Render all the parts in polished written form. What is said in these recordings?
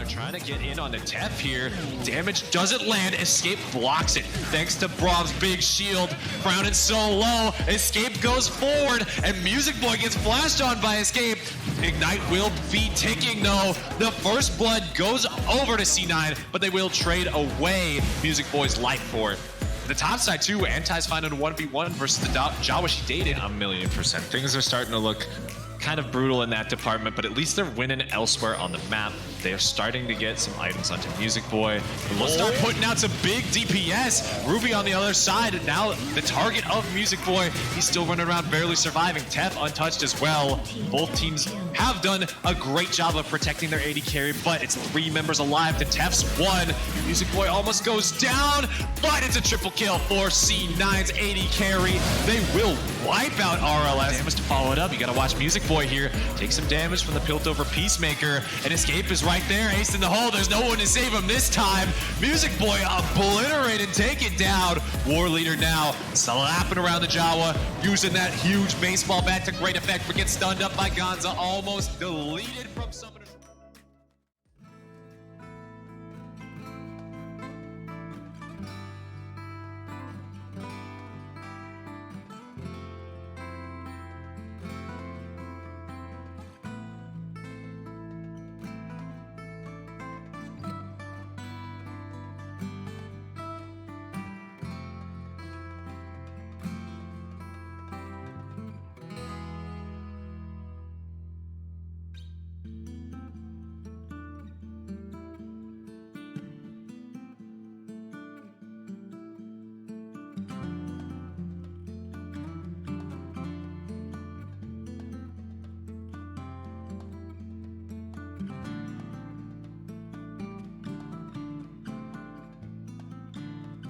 trying to get in on the Tef here. Damage doesn't land. Escape blocks it. Thanks to Brom's big shield. Crowded so low. Escape goes forward, and Music Boy gets flashed on by Escape. Ignite will be ticking though. The first blood goes over to C9, but they will trade away Music Boy's life for it. The top side too, Anti's finding a 1v1 versus the Jawa she dated. 1,000,000%. Things are starting to look kind of brutal in that department, but at least they're winning elsewhere on the map. They are starting to get some items onto Music Boy. We'll start putting out some big DPS. Ruby on the other side, and now the target of Music Boy. He's still running around, barely surviving. Tef untouched as well. Both teams have done a great job of protecting their AD carry, but it's 3 members alive to Tef's 1. Music Boy almost goes down, but it's a triple kill for C9's AD carry. They will wipe out RLS. Damage to follow it up. You gotta watch Music Boy here. Take some damage from the pilt over Peacemaker, and Escape is right there. Ace in the hole. There's no one to save him this time. Music Boy obliterated, take it down. War Leader now slapping around the Jawa, using that huge baseball bat to great effect, but gets stunned up by Gonza, almost deleted from Summoner.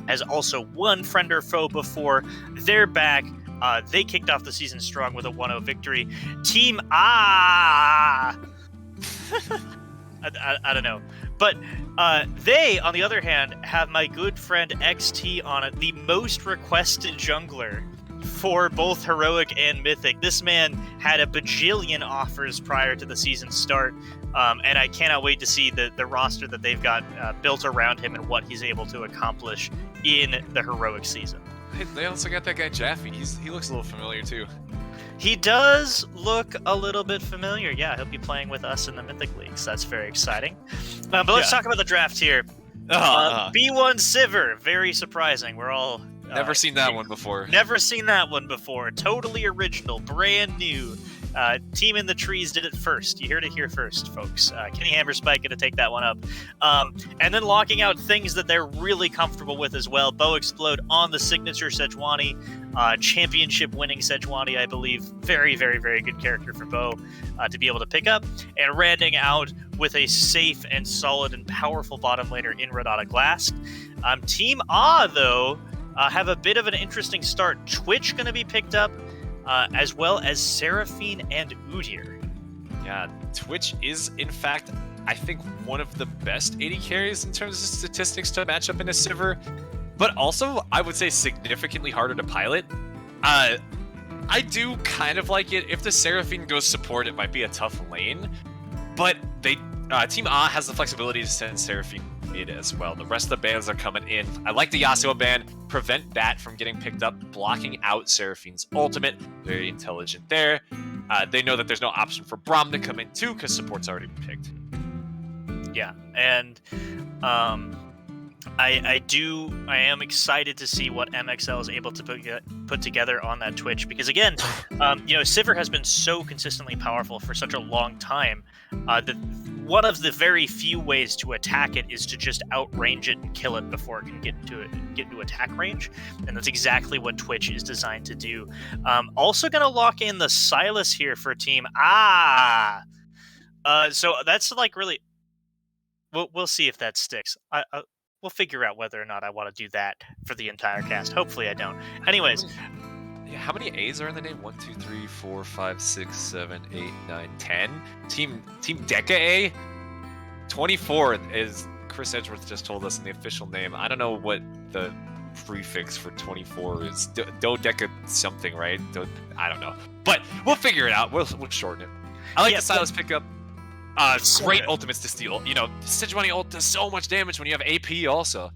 Has also won Friend or Foe before. They're back. They kicked off the season strong with a 1-0 victory. Team I don't know. But they, on the other hand, have my good friend XT on it, the most requested jungler for both Heroic and Mythic. This man had a bajillion offers prior to the season start, and I cannot wait to see the roster that they've got built around him and what he's able to accomplish in the Heroic season. Hey, they also got that guy Jaffe. He looks a little familiar too. He does look a little bit familiar. Yeah, he'll be playing with us in the Mythic Leagues. That's very exciting. But let's talk about the draft here. B1 Sivir, very surprising. We're all... Never seen that one before. Never seen that one before. Totally original, brand new. Team in the Trees did it first. You heard it here first, folks. Kenny Hammerspike going to take that one up. And then locking out things that they're really comfortable with as well. Bow Explode on the signature Sejuani. Championship-winning Sejuani, I believe. Very, very, very good character for Bow to be able to pick up. And rounding out with a safe and solid and powerful bottom laner in Renata Glask. Team A, though, have a bit of an interesting start. Twitch going to be picked up, as well as Seraphine and Udyr. Yeah, Twitch is, in fact, I think one of the best AD carries in terms of statistics to match up in a Sivir, but also, I would say, significantly harder to pilot. I do kind of like it. If the Seraphine goes support, it might be a tough lane, but Team A has the flexibility to send Seraphine mid as well. The rest of the bans are coming in. I like the Yasuo ban. Prevent that from getting picked up, blocking out Seraphine's ultimate. Very intelligent there. They know that there's no option for Braum to come in too, because support's already been picked. Yeah, and I am excited to see what MXL is able to put together on that Twitch, because again, Sivir has been so consistently powerful for such a long time that one of the very few ways to attack it is to just outrange it and kill it before it can get into attack range, and that's exactly what Twitch is designed to do. Also going to lock in the Sylas here for Team so that's like really, we'll see if that sticks. We'll figure out whether or not I want to do that for the entire cast. Hopefully I don't. Anyways. Yeah, how many A's are in the name? 1, 2, 3, 4, 5, 6, 7, 8, 9, 10. Team Deca A? 24 is Chris Edgeworth just told us in the official name. I don't know what the prefix for 24 is. Dodeca something, right? I don't know. But we'll figure it out. We'll shorten it. I like the Sylas pickup. Great ultimates to steal. You know, Sejuani ult does so much damage when you have AP also.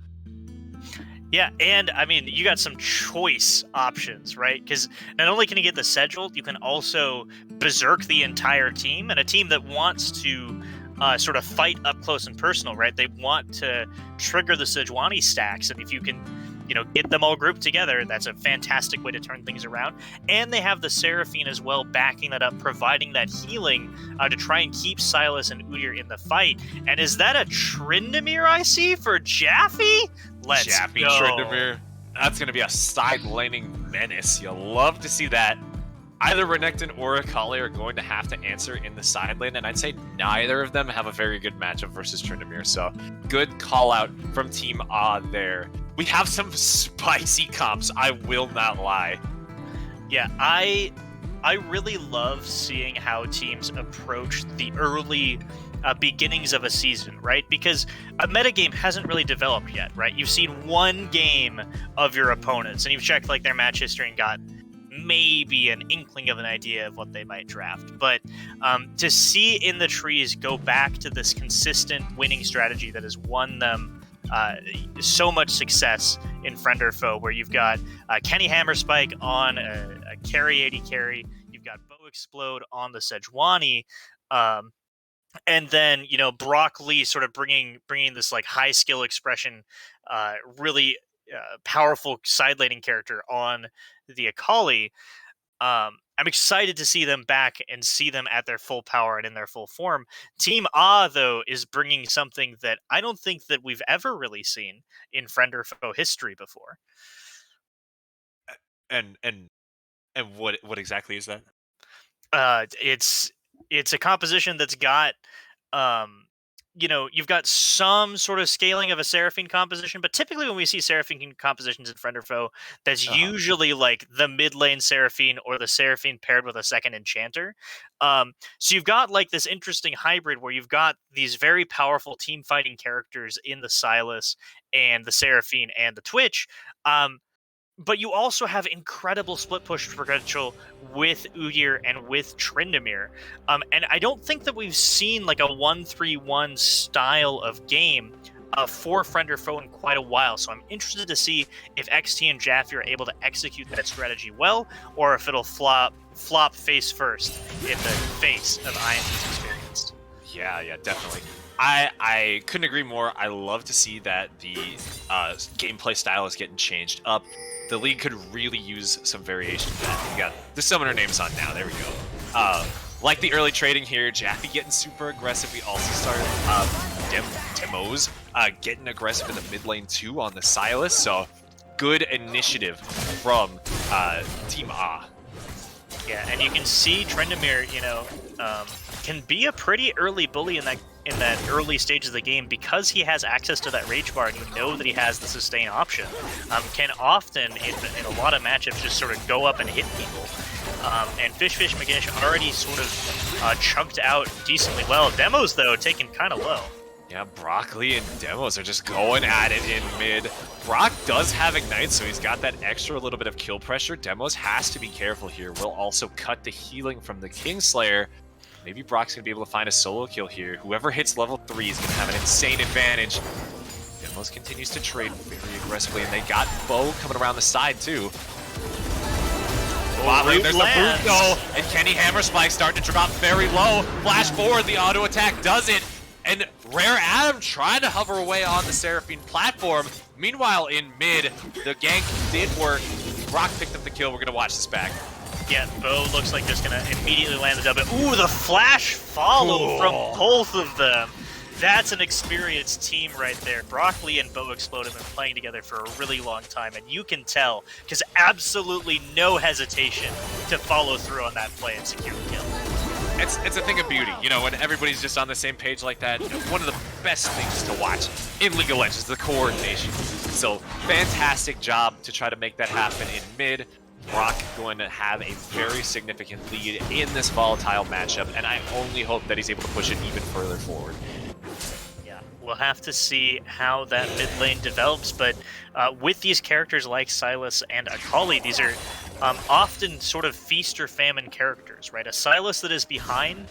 Yeah, and I mean, you got some choice options, right? Because not only can you get the Sedge, you can also berserk the entire team, and a team that wants to sort of fight up close and personal, right? They want to trigger the Sejuani stacks, and if you can, you know, get them all grouped together, that's a fantastic way to turn things around. And they have the Seraphine as well, backing that up, providing that healing to try and keep Sylas and Udyr in the fight. And is that a Tryndamere I see for Jaffe? Let's Jaffe go. Tryndamere. That's going to be a side laning menace. You'll love to see that. Either Renekton or Akali are going to have to answer in the side lane, and I'd say neither of them have a very good matchup versus Tryndamere, so good call out from Team A there. We have some spicy comps, I will not lie. Yeah, I really love seeing how teams approach the early beginnings of a season, right? Because a metagame hasn't really developed yet, right? You've seen one game of your opponents, and you've checked like their match history and got maybe an inkling of an idea of what they might draft. But to see In the Trees go back to this consistent winning strategy that has won them so much success in Friend or Foe, where you've got Kenny Hammerspike on a carry 80 carry, you've got Bo Explode on the Sejuani, and then, you know, Brock Lee sort of bringing this like high skill expression, really powerful side laning character on the Akali. I'm excited to see them back and see them at their full power and in their full form. Team A, though, is bringing something that I don't think that we've ever really seen in Friend or Foe history before. And what exactly is that? It's a composition that's got, you know, you've got some sort of scaling of a Seraphine composition, but typically when we see Seraphine compositions in Friend or Foe, that's usually like the mid lane Seraphine or the Seraphine paired with a second Enchanter. So you've got like this interesting hybrid where you've got these very powerful team fighting characters in the Sylas and the Seraphine and the Twitch. But you also have incredible split push potential with Udyr and with Tryndamere. And I don't think that we've seen like a 1-3-1 style of game for Friend or Foe in quite a while. So I'm interested to see if XT and Jaffe are able to execute that strategy well, or if it'll flop face first in the face of INT's experience. Yeah, definitely. I couldn't agree more. I love to see that the gameplay style is getting changed up. The league could really use some variation to that. We got the summoner names on now. There we go. Like the early trading here, Jaffe getting super aggressive. We also started demos getting aggressive in the mid lane too on the Sylas. So good initiative from Team A. Yeah, and you can see Tryndamere, you know, can be a pretty early bully in that early stage of the game because he has access to that rage bar and you know that he has the sustain option. Can often in a lot of matchups just sort of go up and hit people. And Fish McGinnis already sort of chunked out decently well. Demos though taken kind of low. Yeah, Broccoli and Demos are just going at it in mid. Brock does have Ignite, so he's got that extra little bit of kill pressure. Demos has to be careful here. Will also cut the healing from the Kingslayer. Maybe Brock's going to be able to find a solo kill here. Whoever hits level 3 is going to have an insane advantage. Demos continues to trade very aggressively, and they got Bo coming around the side, too. Wow, there's the boot go, and Kenny Hammerspike starting to drop very low. Flash forward, the auto attack does it. And Rare Adam trying to hover away on the Seraphine platform. Meanwhile, in mid, the gank did work. Brock picked up the kill. We're going to watch this back. Yeah, Bo looks like just going to immediately land the W. Ooh, the flash follow from both of them. That's an experienced team right there. Broccoli and Bo Explode have been playing together for a really long time, and you can tell, because absolutely no hesitation to follow through on that play and secure the kill. It's a thing of beauty, you know, when everybody's just on the same page like that. You know, one of the best things to watch in League of Legends, the coordination. So, fantastic job to try to make that happen in mid. Brock going to have a very significant lead in this volatile matchup, and I only hope that he's able to push it even further forward. Yeah, we'll have to see how that mid lane develops, but with these characters like Sylas and Akali, these are often sort of feast or famine characters, right? A Sylas that is behind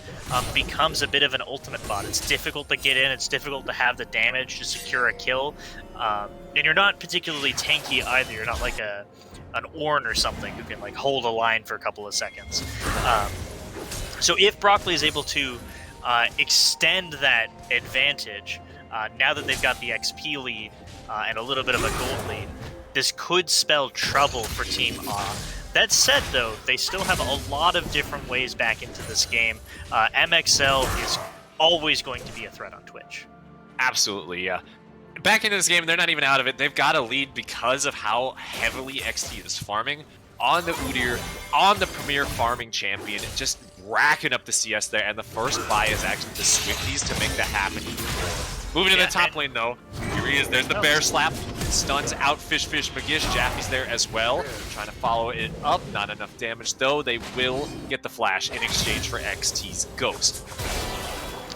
becomes a bit of an ultimate bot. It's difficult to get in, it's difficult to have the damage to secure a kill, and you're not particularly tanky either. You're not like an Ornn or something who can like hold a line for a couple of seconds. So if Broccoli is able to extend that advantage, now that they've got the XP lead and a little bit of a gold lead, this could spell trouble for Team A. That said, though, they still have a lot of different ways back into this game. MXL is always going to be a threat on Twitch. Absolutely, yeah. Back into this game, they're not even out of it. They've got a lead because of how heavily XT is farming on the Udyr, on the premier farming champion, just racking up the CS there, and the first buy is actually the Swifties to make that happen even more. Moving to the top lane, though. Here he is. There's the bear slap. Stuns out FFS6 Magish. Jaffy's there as well. Trying to follow it up. Not enough damage, though. They will get the flash in exchange for XT's Ghost.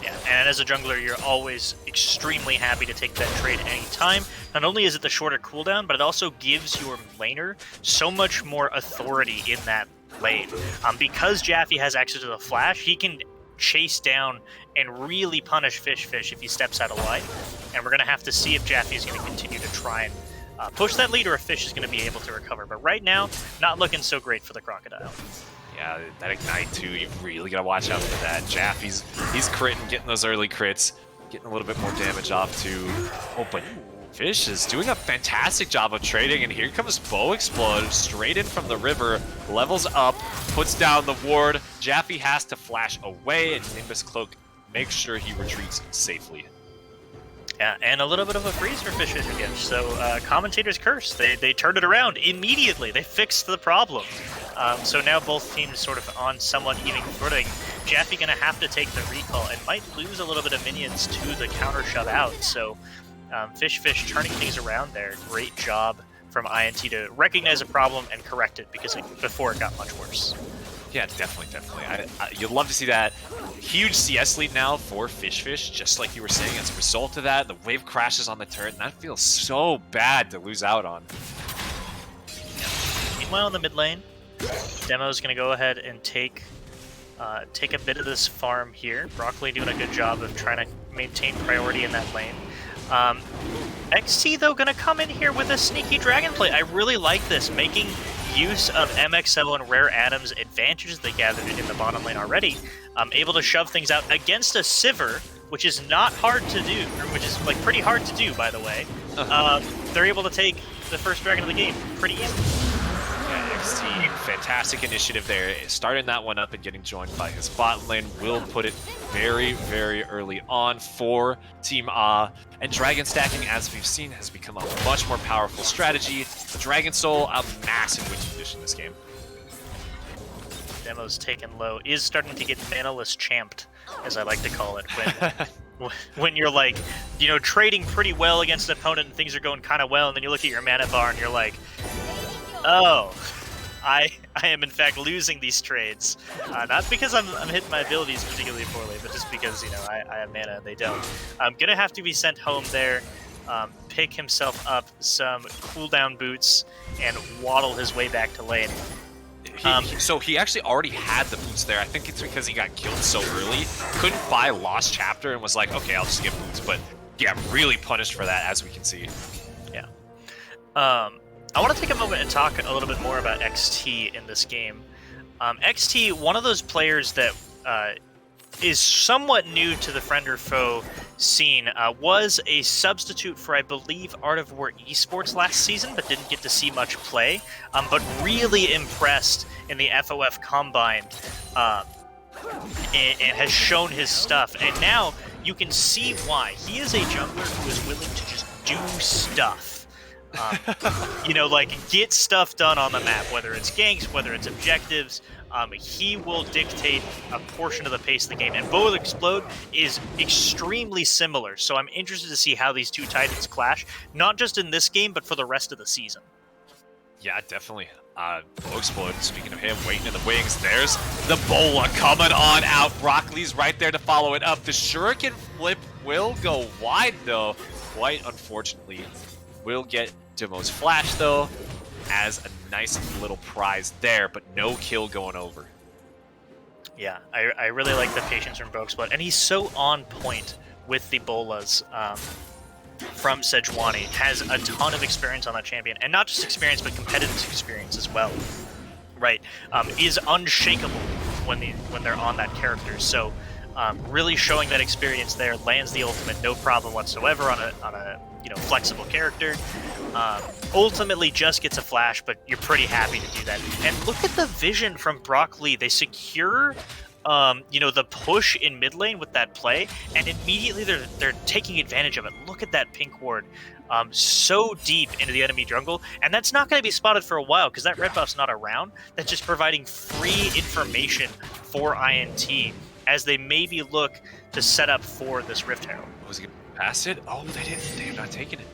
Yeah, and as a jungler, you're always extremely happy to take that trade anytime. Not only is it the shorter cooldown, but it also gives your laner so much more authority in that lane. Because Jaffy has access to the flash, he can chase down and really punish FFS6 if he steps out of line. And we're going to have to see if Jaffy is going to continue to try and push that lead, or if Fish is going to be able to recover. But right now, not looking so great for the Crocodile. Yeah, that Ignite too, you really got to watch out for that. Jaffy's critting, getting those early crits, getting a little bit more damage off to... Oh, but Fish is doing a fantastic job of trading, and here comes Bow Explode straight in from the river, levels up, puts down the ward. Jaffy has to flash away, and Nimbus Cloak makes sure he retreats safely. Yeah, and a little bit of a freeze for Fish's again. So commentator's curse. They turned it around immediately. They fixed the problem. So now both teams sort of on somewhat even footing. Jaffy gonna have to take the recall and might lose a little bit of minions to the counter shove out. So FFS6 turning things around there. Great job from INT to recognize a problem and correct it, because before it got much worse. Yeah, definitely. You'd love to see that. Huge CS lead now for FFS6, just like you were saying. As a result of that, the wave crashes on the turret, and that feels so bad to lose out on. Meanwhile, in the mid lane, Demo's going to go ahead and take a bit of this farm here. Broccoli doing a good job of trying to maintain priority in that lane. XT, though, going to come in here with a sneaky dragon play. I really like this, making use of MXL and Rare Adam's advantages they gathered in the bottom lane already. Able to shove things out against a Sivir, which is not hard to do, or which is like pretty hard to do, by the way. They're able to take the first dragon of the game pretty easily. Yeah, XT, fantastic initiative there. Starting that one up and getting joined by his bot lane will put it very, very early on for Team A. And dragon stacking, as we've seen, has become a much more powerful strategy. Dragon Soul, a massive win condition this game. Demo's taken low, is starting to get manaless champed, as I like to call it, when you're like, you know, trading pretty well against an opponent and things are going kind of well, and then you look at your mana bar and you're like, oh, I am in fact losing these trades. Not because I'm hitting my abilities particularly poorly, but just because, you know, I have mana and they don't. I'm gonna have to be sent home there, pick himself up some cooldown boots, and waddle his way back to lane. So he actually already had the boots there. I think it's because he got killed so early. Couldn't buy Lost Chapter and was like, okay, I'll just get boots. But yeah, really punished for that, as we can see. Yeah. I want to take a moment and talk a little bit more about XT in this game. XT, one of those players that is somewhat new to the friend or foe scene, was a substitute for, I believe, Art of War Esports last season, but didn't get to see much play, but really impressed in the FOF Combine, and has shown his stuff. And now you can see why. He is a jungler who is willing to just do stuff. You know, like, get stuff done on the map, whether it's ganks, whether it's objectives. He will dictate a portion of the pace of the game. And Bow Explode is extremely similar, so I'm interested to see how these two titans clash, not just in this game, but for the rest of the season. Yeah, definitely. Bow Explode, speaking of him, waiting in the wings. There's the Bola coming on out. Broccoli's right there to follow it up. The Shuriken flip will go wide, though. Quite unfortunately. Will get Demo's flash, though. as a nice little prize there, but no kill going over. Yeah, I really like the patience from Boxblood, and he's so on point with the bolas from Sejuani. Has a ton of experience on that champion, and not just experience, but competitive experience as well. Right, is unshakable when they're on that character. So really showing that experience there, lands the ultimate no problem whatsoever on a flexible character. Ultimately just gets a flash, but you're pretty happy to do that. And look at the vision from Brock Lee. They secure the push in mid lane with that play, and immediately they're taking advantage of it. Look at that pink ward. So deep into the enemy jungle, and that's not going to be spotted for a while because that red buff's not around. That's just providing free information for INT as they maybe look to set up for this Rift Herald. Was he past it? Oh, they didn't. They have not taken it.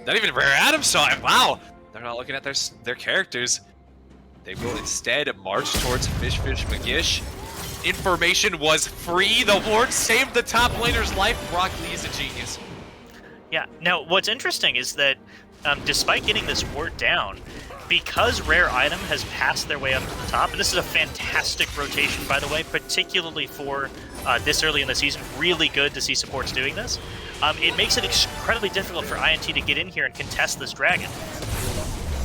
Not even Rare Adam saw it. Wow. They're not looking at their characters. They will instead march towards Fish Magish. Information was free. The ward saved the top laner's life. Brock Lee is a genius. Yeah. Now, what's interesting is that despite getting this ward down, because Rare Item has passed their way up to the top, and this is a fantastic rotation, by the way, particularly for this early in the season. Really good to see supports doing this. It makes it incredibly difficult for INT to get in here and contest this dragon.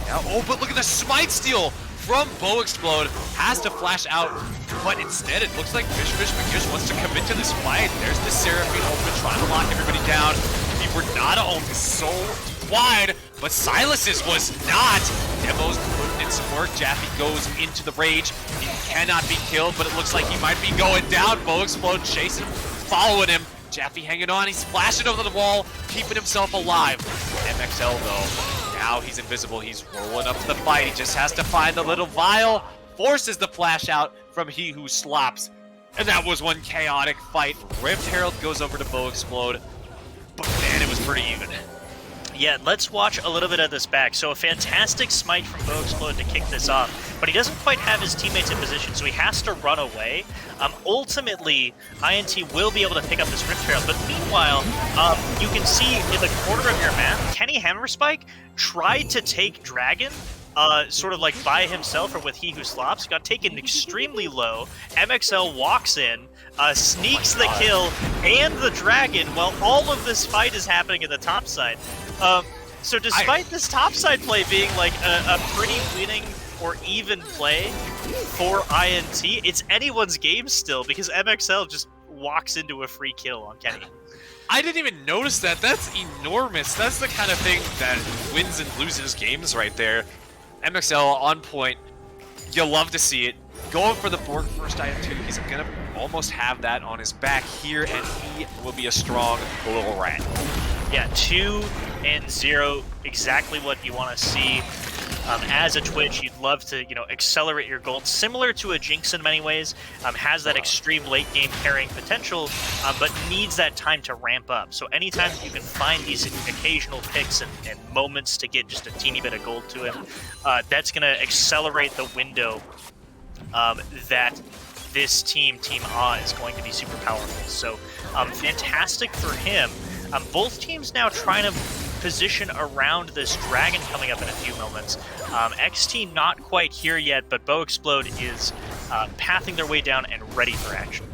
Yeah, oh, but look at the smite steal from Bo Explode. Has to flash out, but instead it looks like Fish Magish wants to commit to this fight. There's the Seraphine ultimate trying to lock everybody down. The Renata ult is so wide, but Silas's was not. Demo's putting in some work. Jaffe goes into the rage. He cannot be killed, but it looks like he might be going down. Bo Explode chasing him, following him. Jaffe hanging on. He's flashing over the wall, keeping himself alive. MXL, though, now he's invisible. He's rolling up to the fight. He just has to find the little vial. Forces the flash out from He Who Slops. And that was one chaotic fight. Rift Herald goes over to Bo Explode. But man, it was pretty even. Yeah, let's watch a little bit of this back. So a fantastic smite from Bo Explode to kick this off, but he doesn't quite have his teammates in position, so he has to run away. Ultimately, INT will be able to pick up this Rift Herald, but meanwhile, you can see in the corner of your map, Kenny Hammerspike tried to take Dragon, sort of like by himself or with He Who Slops, got taken extremely low. MXL walks in, sneaks the kill and the dragon while all of this fight is happening in the top side. So despite this topside play being like a pretty winning or even play for INT, it's anyone's game still because MXL just walks into a free kill on Kenny. I didn't even notice that. That's enormous. That's the kind of thing that wins and loses games right there. MXL on point. You'll love to see it. Going for the first item too. He's gonna almost have that on his back here, and he will be a strong little rat. Yeah, 2-0, exactly what you want to see. As a Twitch, you'd love to, accelerate your gold, similar to a Jinx in many ways. Has that extreme late game carrying potential, but needs that time to ramp up. So anytime you can find these occasional picks and moments to get just a teeny bit of gold to him, that's going to accelerate the window that this Team A is going to be super powerful. So fantastic for him. Both teams now trying to position around this dragon coming up in a few moments. XT not quite here yet, but Bo Explode is pathing their way down and ready for action.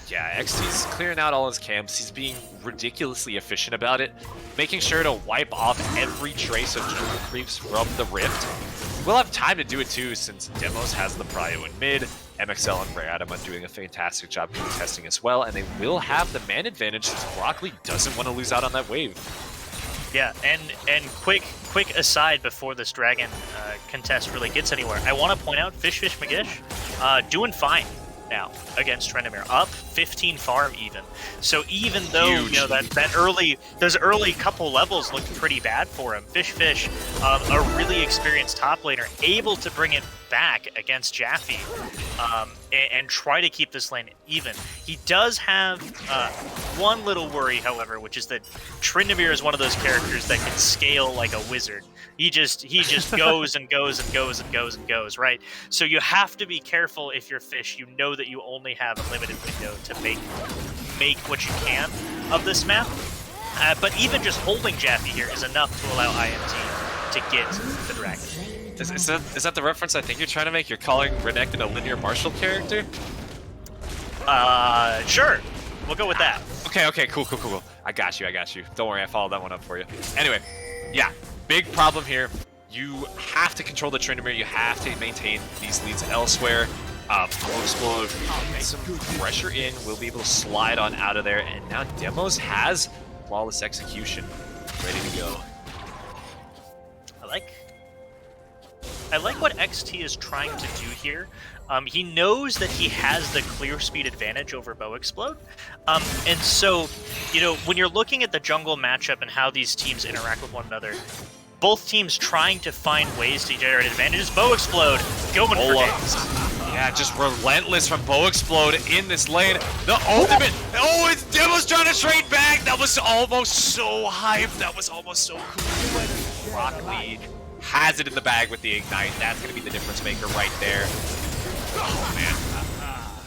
Yeah, XT's clearing out all his camps. He's being ridiculously efficient about it, making sure to wipe off every trace of jungle creeps from the Rift. We'll have time to do it too, since Demos has the prio in mid. MXL and Rare Adam are doing a fantastic job contesting as well, and they will have the man advantage since Brock Lee doesn't want to lose out on that wave. Yeah, and quick aside before this dragon contest really gets anywhere, I want to point out Fish Magish doing fine now against Tryndamere, up 15 farm even. So even though those early couple levels looked pretty bad for him, Fish, a really experienced top laner, able to bring it back against Jaffe and try to keep this lane even. He does have one little worry, however, which is that Tryndamere is one of those characters that can scale like a wizard. He just goes and goes and goes and goes and goes, right? So you have to be careful if you're Fish. You know that you only have a limited window to make what you can of this map. But even just holding Jaffe here is enough to allow INT to get the dragon. Is that the reference I think you're trying to make? You're calling Renekton a linear martial character? Sure. We'll go with that. Okay, cool. I got you. Don't worry, I followed that one up for you. Anyway, yeah, big problem here. You have to control the Tryndamere. You have to maintain these leads elsewhere. Will explode, make some pressure in. We'll be able to slide on out of there. And now Demos has flawless execution ready to go. I like what XT is trying to do here. He knows that he has the clear speed advantage over Bow Explode. And so, you know, when you're looking at the jungle matchup and how these teams interact with one another, both teams trying to find ways to generate advantages. Bow Explode going for days. Yeah, just relentless from Bow Explode in this lane. The ultimate. Oh, it's Demo's trying to trade back. That was almost so hyped. That was almost so cool. Broccoli has it in the bag with the Ignite. That's going to be the difference maker right there. Oh, man.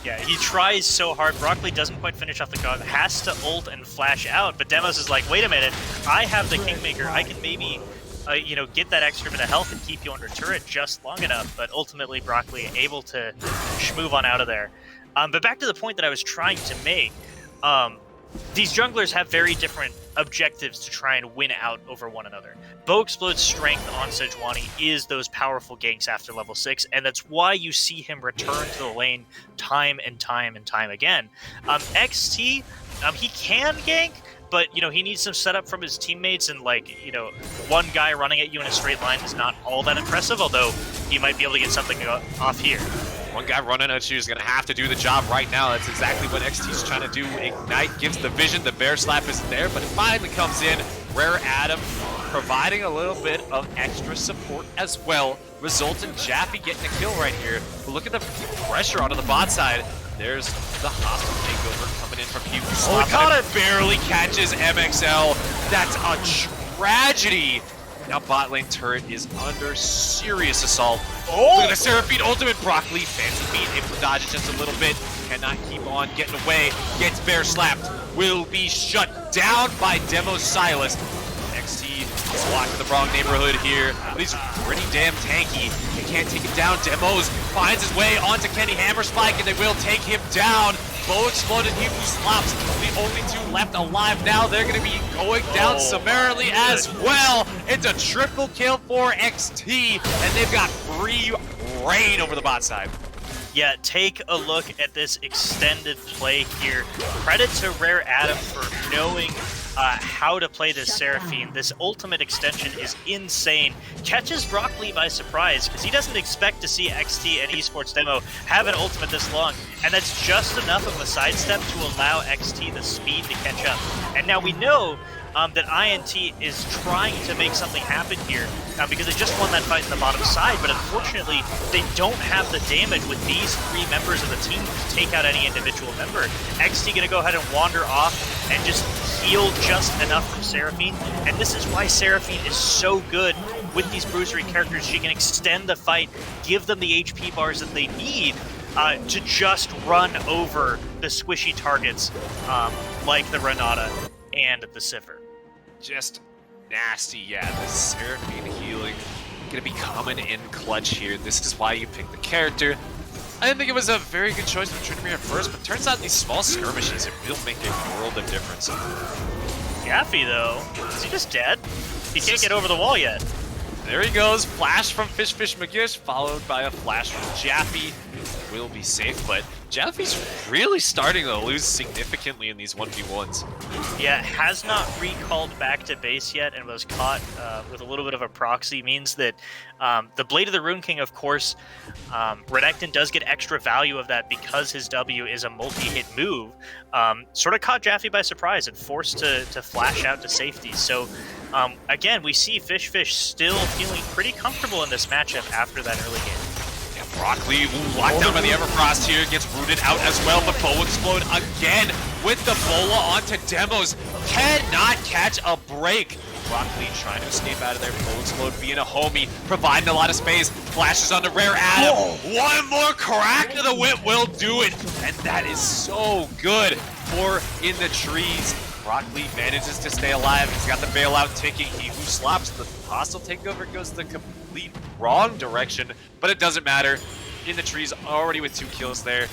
Yeah, he tries so hard. Broccoli doesn't quite finish off the god. Has to ult and flash out. But Demos is like, wait a minute. I have the Kingmaker. I can maybe... you know, get that extra bit of health and keep you under turret just long enough, but ultimately Broccoli able to move on out of there. But back to the point that I was trying to make, these junglers have very different objectives to try and win out over one another. Bow Explode's strength on Sejuani is those powerful ganks after level 6, and that's why you see him return to the lane time and time again. XT, he can gank, but, you know, he needs some setup from his teammates, and, like, you know, one guy running at you in a straight line is not all that impressive, although he might be able to get something off here. One guy running at you is going to have to do the job right now. That's exactly what XT's trying to do. Ignite gives the vision. The bear slap isn't there, but it finally comes in. Rare Adam providing a little bit of extra support as well, resulting in Jaffe getting a kill right here. But look at the pressure onto the bot side. There's the hostile takeover coming in from Hugh. Oh, caught it! Barely catches MXL. That's a tragedy. Now bot lane turret is under serious assault. Oh! Look at the Seraphine ultimate. Broccoli, fancy beat, able to dodge it just a little bit. Cannot keep on getting away. Gets bear slapped. Will be shut down by Demo Silas. XT is locked in the wrong neighborhood here, but he's pretty damn tanky. He can't take it down. Demos finds his way onto Kenny Hammerspike, and they will take him down. Bow Exploded, he who slops. The only two left alive now. They're going to be going down summarily as well. It's a triple kill for XT, and they've got free reign over the bot side. Yeah, take a look at this extended play here. Credit to Rare Adam for knowing how to play this Seraphine. This ultimate extension is insane. Catches Broccoli by surprise, because he doesn't expect to see XT and Esports Demo have an ultimate this long, and that's just enough of a sidestep to allow XT the speed to catch up. And now we know that INT is trying to make something happen here, because they just won that fight in the bottom side, but unfortunately they don't have the damage with these three members of the team to take out any individual member. XT gonna go ahead and wander off and just heal just enough from Seraphine, and this is why Seraphine is so good with these bruisery characters. She can extend the fight, give them the HP bars that they need to just run over the squishy targets like the Renata and the Sivir. Just nasty, yeah. The Seraphine healing gonna be coming in clutch here. This is why you pick the character. I didn't think it was a very good choice for Tryndamere at first, but turns out these small skirmishes will make a world of difference. Jaffe, though, is he just dead? He can't get over the wall yet. There he goes, flash from Fish McGish, followed by a flash from Jaffe. Will be safe, but Jaffe's really starting to lose significantly in these 1v1s. Yeah, has not recalled back to base yet and was caught with a little bit of a proxy. Means that the Blade of the Rune King, of course, Renekton does get extra value of that because his W is a multi-hit move. Sort of caught Jaffe by surprise and forced to flash out to safety. So again, we see Fish still feeling pretty comfortable in this matchup after that early game. Broccoli locked down by the Everfrost here, gets rooted out as well, but Bow Explode again with the bola onto Demos. Cannot catch a break. Broccoli trying to escape out of there. Bow Explode being a homie, providing a lot of space. Flashes onto Rare Adam. One more crack to the whip will do it. And that is so good for In the Trees. Brock Lee manages to stay alive. He's got the bailout ticking. He who slaps the hostile takeover goes the complete wrong direction, but it doesn't matter. In the trees, already with 2 kills there.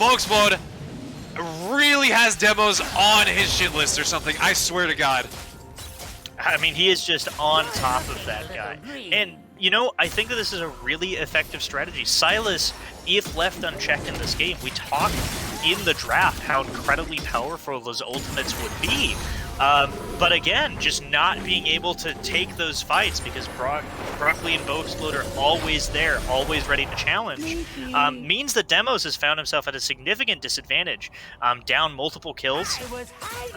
Mode really has demos on his shit list or something, I swear to God. I mean, he is just on top of that guy. And, you know, I think that this is a really effective strategy. Sylas, if left unchecked in this game, we talked in the draft how incredibly powerful those ultimates would be. But again, just not being able to take those fights because Brock Lee and Boexplode are always there, always ready to challenge, means that Demos has found himself at a significant disadvantage, down multiple kills.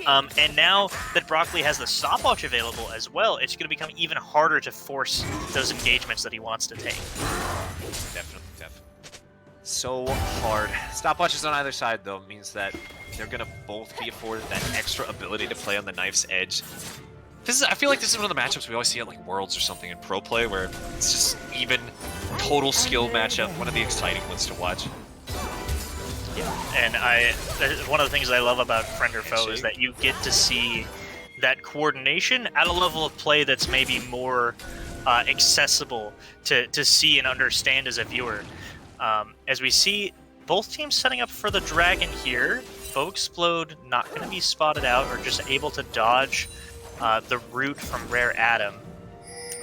And now that Brock Lee has the stopwatch available as well, it's going to become even harder to force those engagements that he wants to take. Definitely. So hard. Stopwatches on either side, though, means that they're going to both be afforded that extra ability to play on the knife's edge. I feel like this is one of the matchups we always see at like Worlds or something in pro play, where it's just even total skill matchup, one of the exciting ones to watch. Yeah, and one of the things I love about Friend or Foe is that you get to see that coordination at a level of play that's maybe more accessible to see and understand as a viewer. As we see both teams setting up for the Dragon here, Boexplode not going to be spotted out or just able to dodge the route from Rare Adam.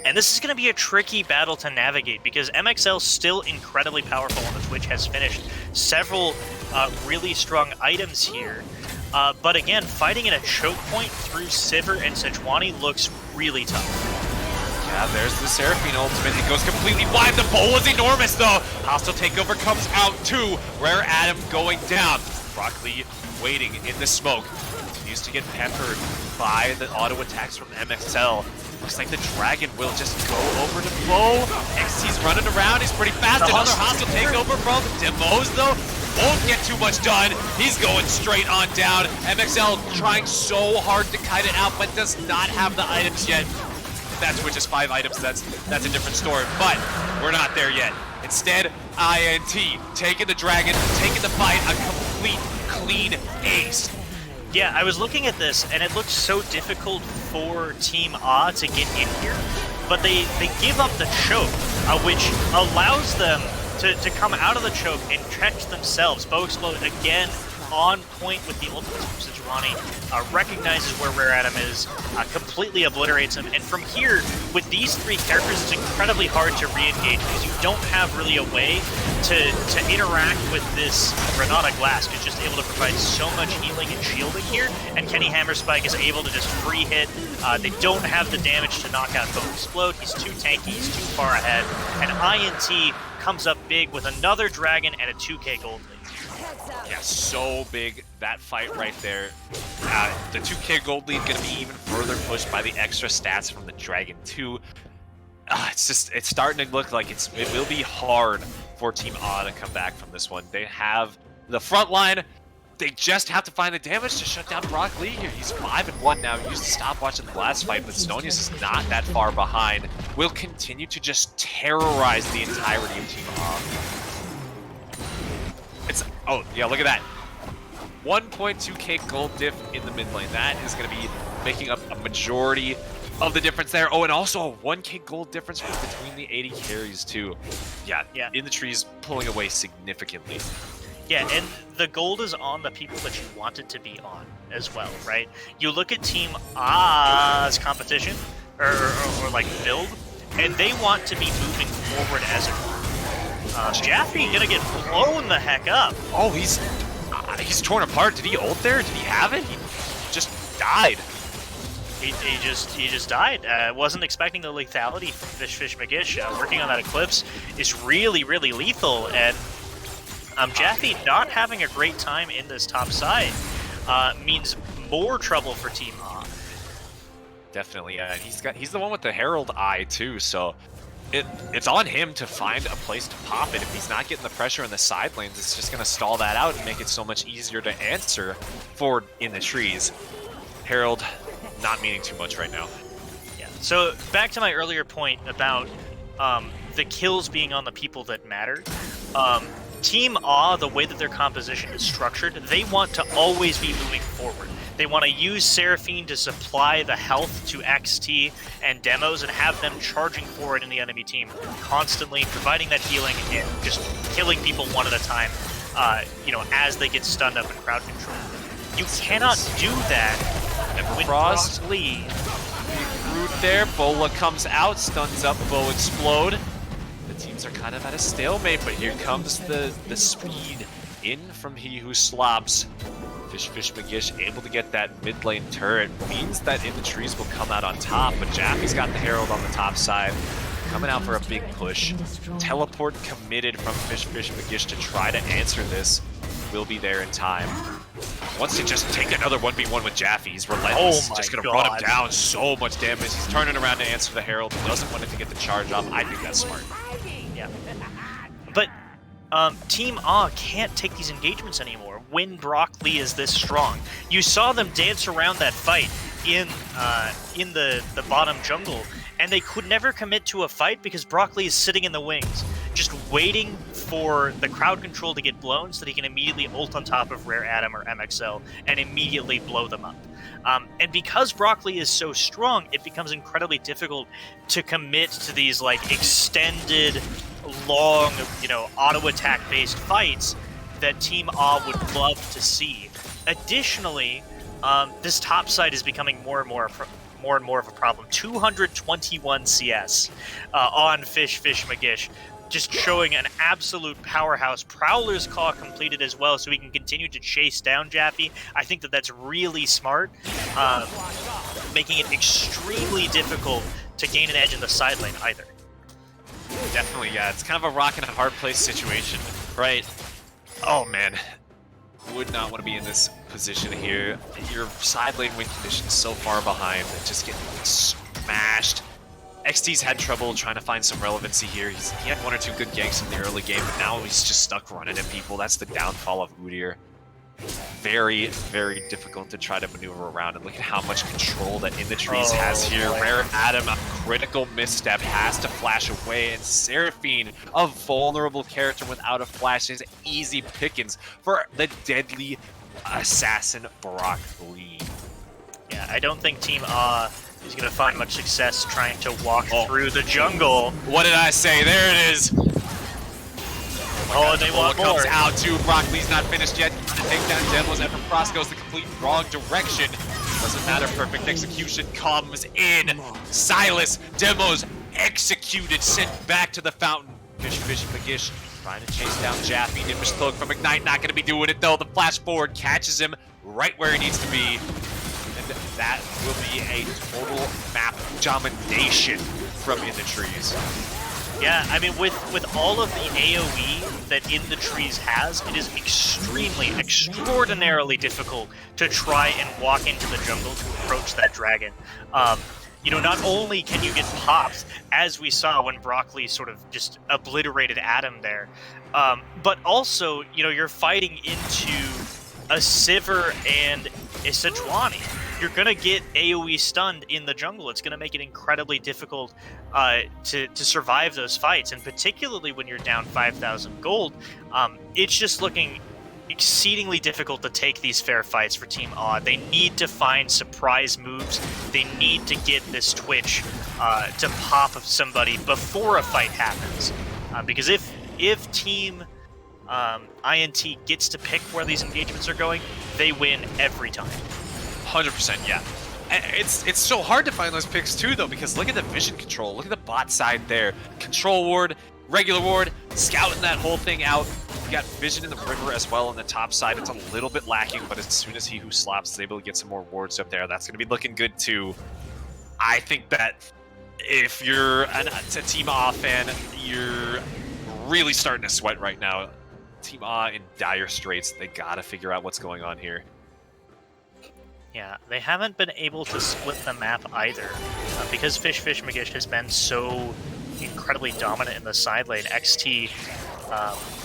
And this is going to be a tricky battle to navigate because MXL still incredibly powerful on the Twitch, has finished several really strong items here. But again, fighting in a choke point through Sivir and Sejuani looks really tough. Yeah, there's the Seraphine ultimate. It goes completely wide. The bowl was enormous, though. Hostile takeover comes out, too. Rare Adam going down. Brock Lee waiting in the smoke. Continues to get peppered by the auto attacks from MXL. Looks like the Dragon will just go over to Bo. XT's running around. He's pretty fast. Another hostile takeover from Demos, though. Won't get too much done. He's going straight on down. MXL trying so hard to kite it out, but does not have the items yet. If that Twitch is 5 items, that's a different story, but we're not there yet. Instead, INT taking the Dragon, taking the fight, a complete clean ace. Yeah, I was looking at this, and it looks so difficult for Team A to get in here, but they give up the choke, which allows them to come out of the choke and catch themselves. Boexplode again on point with the ultimate from Sejuani, recognizes where Rare Adam is, completely obliterates him, and from here, with these 3 characters, it's incredibly hard to re-engage because you don't have really a way to interact with this Renata Glass, who's just able to provide so much healing and shielding here, and Kenny Hammerspike is able to just free hit. They don't have the damage to knock out Boexplode. He's too tanky, he's too far ahead, and INT comes up big with another Dragon and a 2k gold lead. Yeah, so big, that fight right there. The 2k gold lead going to be even further pushed by the extra stats from the Dragon 2. It's starting to look like it will be hard for Team A to come back from this one. They have the front line. They just have to find the damage to shut down Brock Lee here. He's 5-1 now. He used to stopwatch in the last fight, but Stonius is not that far behind. Will continue to just terrorize the entirety of Team A. Oh, yeah, look at that. 1.2k gold diff in the mid lane. That is going to be making up a majority of the difference there. Oh, and also a 1k gold difference between the 80 carries, too. Yeah, in the trees, pulling away significantly. Yeah, and the gold is on the people that you want it to be on as well, right? You look at Team A's competition, or like build, and they want to be moving forward as a group. Jaffe gonna get blown the heck up. Oh, he's torn apart. Did he ult there? Did he have it? He just died. He just died. Wasn't expecting the lethality from Fish McGish. Working on that Eclipse is really, really lethal, and Jaffe not having a great time in this top side means more trouble for Team A. Definitely, yeah. He's the one with the Herald Eye too, so it's on him to find a place to pop it. If he's not getting the pressure in the side lanes, it's just going to stall that out and make it so much easier to answer forward in the trees. Herald not meaning too much right now. Yeah. So back to my earlier point about the kills being on the people that matter. Team A, the way that their composition is structured, they want to always be moving forward. They want to use Seraphine to supply the health to XT and Demos and have them charging forward in the enemy team, constantly providing that healing and just killing people one at a time, you know, as they get stunned up in crowd control. You cannot do that with Frost. Brock Lee. Root there, Bola comes out, stuns up, Bow Explode. The teams are kind of at a stalemate, but here comes the speed in from He Who Slobs. Fish McGish able to get that mid lane turret. Means that In the Trees will come out on top, but Jaffe's got the Herald on the top side. Coming out for a big push. Teleport committed from Fish McGish to try to answer this. Will be there in time. Wants to just take another 1v1 with Jaffe. He's relentless. Oh my just gonna God. run him down. So much damage. He's turning around to answer the Herald. Doesn't want it to get the charge off. I think that's smart. Yeah. But Team A can't take these engagements anymore when Brock Lee is this strong. You saw them dance around that fight in the bottom jungle, and they could never commit to a fight because Brock Lee is sitting in the wings, just waiting for the crowd control to get blown so that he can immediately ult on top of Rare Atom or MXL and immediately blow them up. And because Brock Lee is so strong, it becomes incredibly difficult to commit to these like extended, long, you know, auto attack based fights that Team A would love to see. Additionally, this top side is becoming more and more of a problem. 221 CS on Fish McGish, just showing an absolute powerhouse. Prowler's Claw completed as well, so we can continue to chase down Jaffe. I think that that's really smart, making it extremely difficult to gain an edge in the side lane either. Definitely, yeah. It's kind of a rock and a hard place situation, right? Oh man, would not want to be in this position here. Your side lane win condition so far behind, just getting smashed. XT's had trouble trying to find some relevancy here. He had one or two good ganks in the early game, but now he's just stuck running at people. That's the downfall of Udyr. Very, very difficult to try to maneuver around, and look at how much control that In the Trees has here. Rare Atom, a critical misstep, has to flash away, and Seraphine, a vulnerable character without a flash, is easy pickings for the deadly assassin Brock Lee. Yeah, I don't think Team A is going to find much success trying to walk through the jungle. What did I say? There it is. Oh, they want more. Comes out too. Brock Lee's not finished yet. Take down Demos. Frost goes the complete wrong direction. Doesn't matter. Perfect execution comes in. Silas, Demos executed, sent back to the fountain. Fish McGish trying to chase down Jaffe. Nimbish Cloak from Ignite. Not going to be doing it though. The flash forward catches him right where he needs to be. And that will be a total map domination from In the Trees. Yeah, I mean, with all of the AoE that In the Trees has, it is extraordinarily difficult to try and walk into the jungle to approach that dragon. You know, not only can you get popped, as we saw when Brock Lee sort of just obliterated Adam there, but also, you know, you're fighting into a Sivir and a Sejuani. You're going to get AoE stunned in the jungle. It's going to make it incredibly difficult to survive those fights, and particularly when you're down 5,000 gold, it's just looking exceedingly difficult to take these fair fights for Team A. They need to find surprise moves. They need to get this Twitch to pop somebody before a fight happens, because if Team INT gets to pick where these engagements are going, they win every time. 100%, yeah. It's so hard to find those picks too, though, because look at the vision control. Look at the bot side there. Control ward, regular ward, scouting that whole thing out. You got vision in the river as well on the top side. It's a little bit lacking, but as soon as He Who Slaps is able to get some more wards up there, that's going to be looking good too. I think that if you're a Team A fan, you're really starting to sweat right now. Team A in dire straits. They got to figure out what's going on here. Yeah, they haven't been able to split the map either, because Fish McGish has been so incredibly dominant in the side lane. XT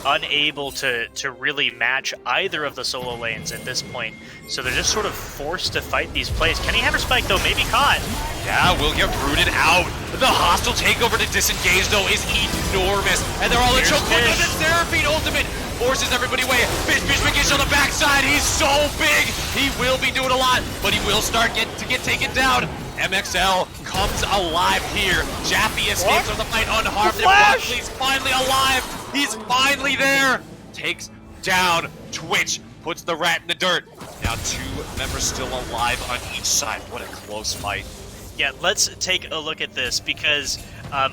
unable to really match either of the solo lanes at this point. So they're just sort of forced to fight these plays. Kenny Hammerspike, though, may be caught. Yeah, will get rooted out. The hostile takeover to disengage, though, is enormous. And they're all in choke. Look at the Seraphine ultimate. Forces everybody away. Fish McGish on the backside. He's so big. He will be doing a lot, but he will start to get taken down. MXL comes alive here. Jaffe escapes from the fight unharmed. And Broccoli's finally alive. He's finally there. Takes down Twitch. Puts the rat in the dirt. Now 2 members still alive on each side. What a close fight. Yeah, let's take a look at this because,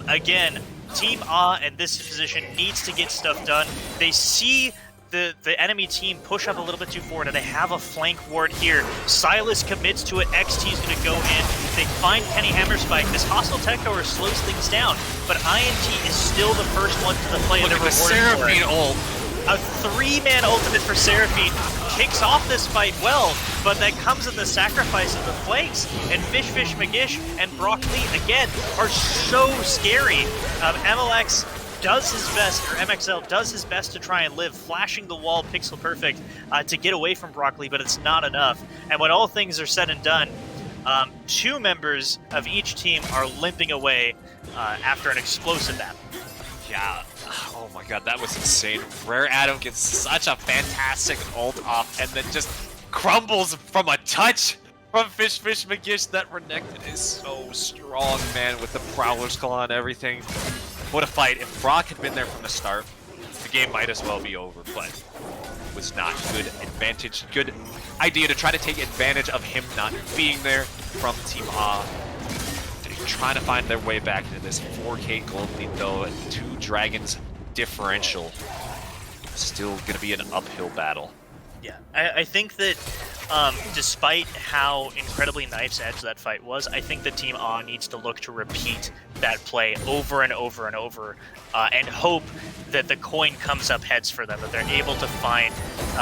again, Team A in this position needs to get stuff done. They see the enemy team push up a little bit too forward, and they have a flank ward here. Silas commits to it. XT is going to go in. They find Kenny Hammerspike. This hostile takeover slows things down, but INT is still the first one to the play. Look at the Seraphine ult. A 3-man ultimate for Seraphine kicks off this fight well, but that comes at the sacrifice of the flanks. And Fish McGish and Broccoli, again, are so scary. MLX does his best, or MXL does his best to try and live, flashing the wall pixel perfect to get away from Broccoli, but it's not enough. And when all things are said and done, 2 members of each team are limping away after an explosive battle. Yeah. Oh my god, that was insane. Rare Adam gets such a fantastic ult off and then just crumbles from a touch from Fish McGish. That Renekton is so strong, man, with the Prowler's Claw and everything. What a fight. If Brock had been there from the start, the game might as well be over, but it was not good advantage. Good idea to try to take advantage of him not being there from Team A. Trying to find their way back into this 4K gold lead, though, and 2 Dragons differential. Still going to be an uphill battle. Yeah, I think that despite how incredibly knife's edge that fight was, I think that Team A needs to look to repeat that play over and over and over and hope that the coin comes up heads for them, that they're able to find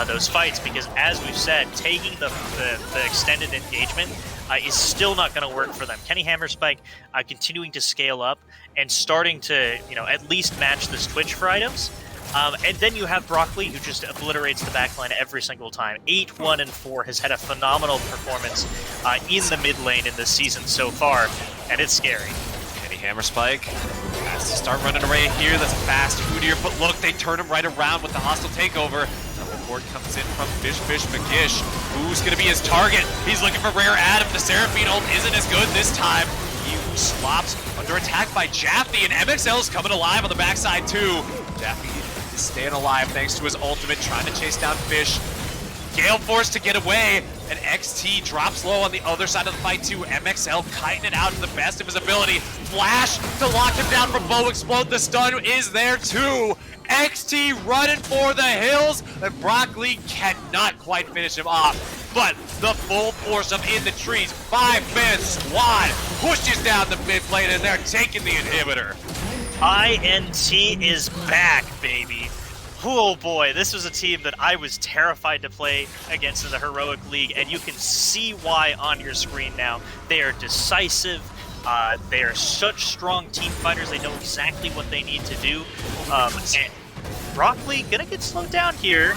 those fights, because as we've said, taking the extended engagement is still not going to work for them. Kenny Hammerspike continuing to scale up and starting to, at least match this Twitch for items. And then you have Broccoli, who just obliterates the backline every single time. 8, 1, and 4 has had a phenomenal performance in the mid lane in this season so far, and it's scary. Kenny Hammerspike has to start running away here. That's a fast Hoodier, but look, they turn him right around with the hostile takeover. The report comes in from Fish McGish. Who's going to be his target? He's looking for Rare Adam. The Seraphine ult isn't as good this time. He slops under attack by Jaffe, and MXL's coming alive on the backside too. Jaffe is staying alive thanks to his ultimate, trying to chase down Fish. Gale forced to get away, and XT drops low on the other side of the fight too. MXL kiting it out to the best of his ability. Flash to lock him down from Bow Explode. The stun is there too. XT running for the hills, and Broccoli cannot quite finish him off. But the full force of In the Trees 5-man squad pushes down the mid lane, and they're taking the inhibitor. INT is back, baby. Oh boy, this was a team that I was terrified to play against in the Heroic League, and you can see why on your screen now. They are decisive. They are such strong team fighters. They know exactly what they need to do. And Broccoli gonna get slowed down here,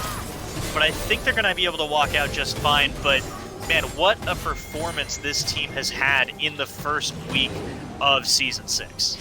but I think they're gonna be able to walk out just fine. But man, what a performance this team has had in the first week of Season 6.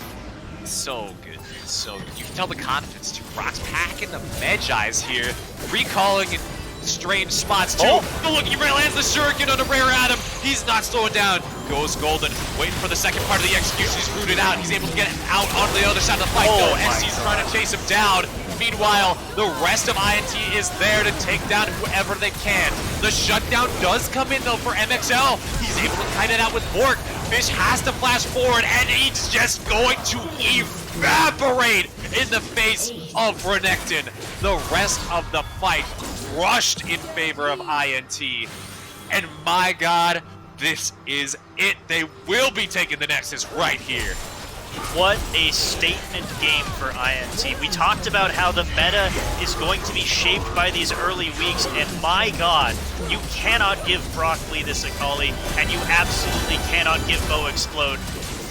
So good, so good. You can tell the confidence too. Brock's packing the Medjais here, recalling in strange spots too. Oh, look, he lands the Shuriken on a Rare Adam. He's not slowing down. Goes Golden, waiting for the second part of the execution. He's rooted out. He's able to get out on the other side of the fight. Oh, XT's trying to chase him down. Meanwhile, the rest of INT is there to take down whoever they can. The shutdown does come in though for MXL. He's able to kite it out with Bork. Fish has to flash forward, and he's just going to evaporate in the face of Renekton. The rest of the fight rushed in favor of INT. And my god, this is it. They will be taking the Nexus right here. What a statement game for INT. We talked about how the meta is going to be shaped by these early weeks, and my god, you cannot give Broccoli this Akali, and you absolutely cannot give Bow Explode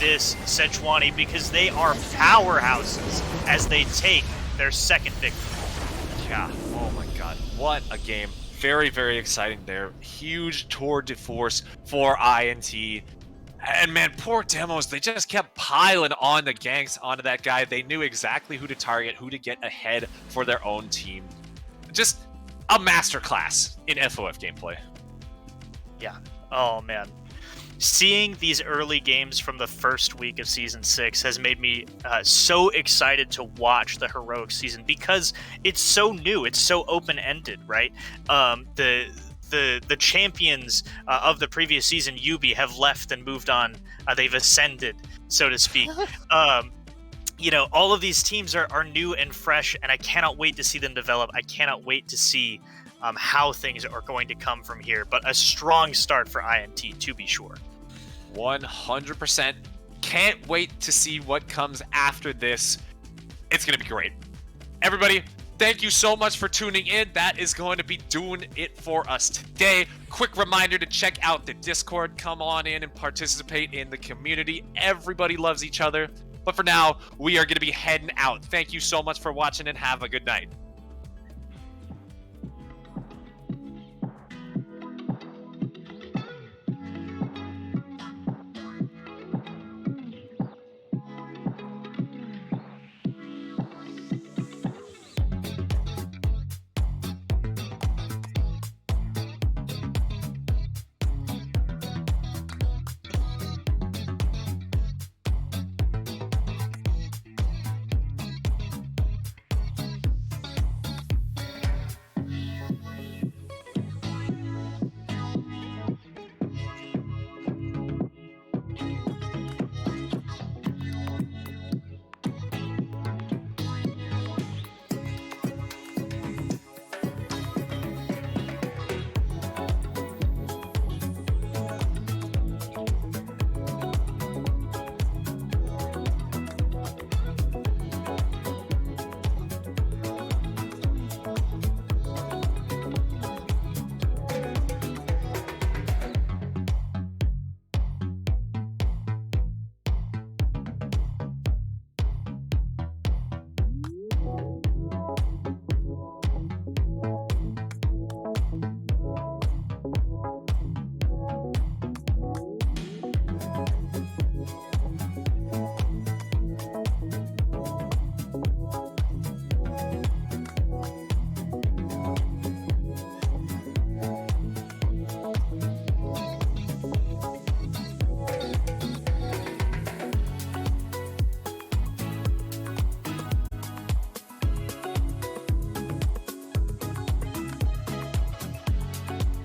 this Sejuani, because they are powerhouses as they take their second victory. Yeah, oh my god, what a game. Very, very exciting there. Huge tour de force for INT. And man, poor Demos, they just kept piling on the ganks onto that guy. They knew exactly who to target, who to get ahead for their own team. Just a masterclass in FOF gameplay. Yeah. Oh man. Seeing these early games from the first week of Season 6 has made me so excited to watch the Heroic season because it's so new, it's so open-ended, right? The champions of the previous season, Yubi, have left and moved on. They've ascended, so to speak. You know, all of these teams are new and fresh, and I cannot wait to see them develop. I cannot wait to see how things are going to come from here. But a strong start for INT, to be sure. 100%. Can't wait to see what comes after this. It's going to be great. Everybody, thank you so much for tuning in. That is going to be doing it for us today. Quick reminder to check out the Discord. Come on in and participate in the community. Everybody loves each other. But for now, we are going to be heading out. Thank you so much for watching and have a good night.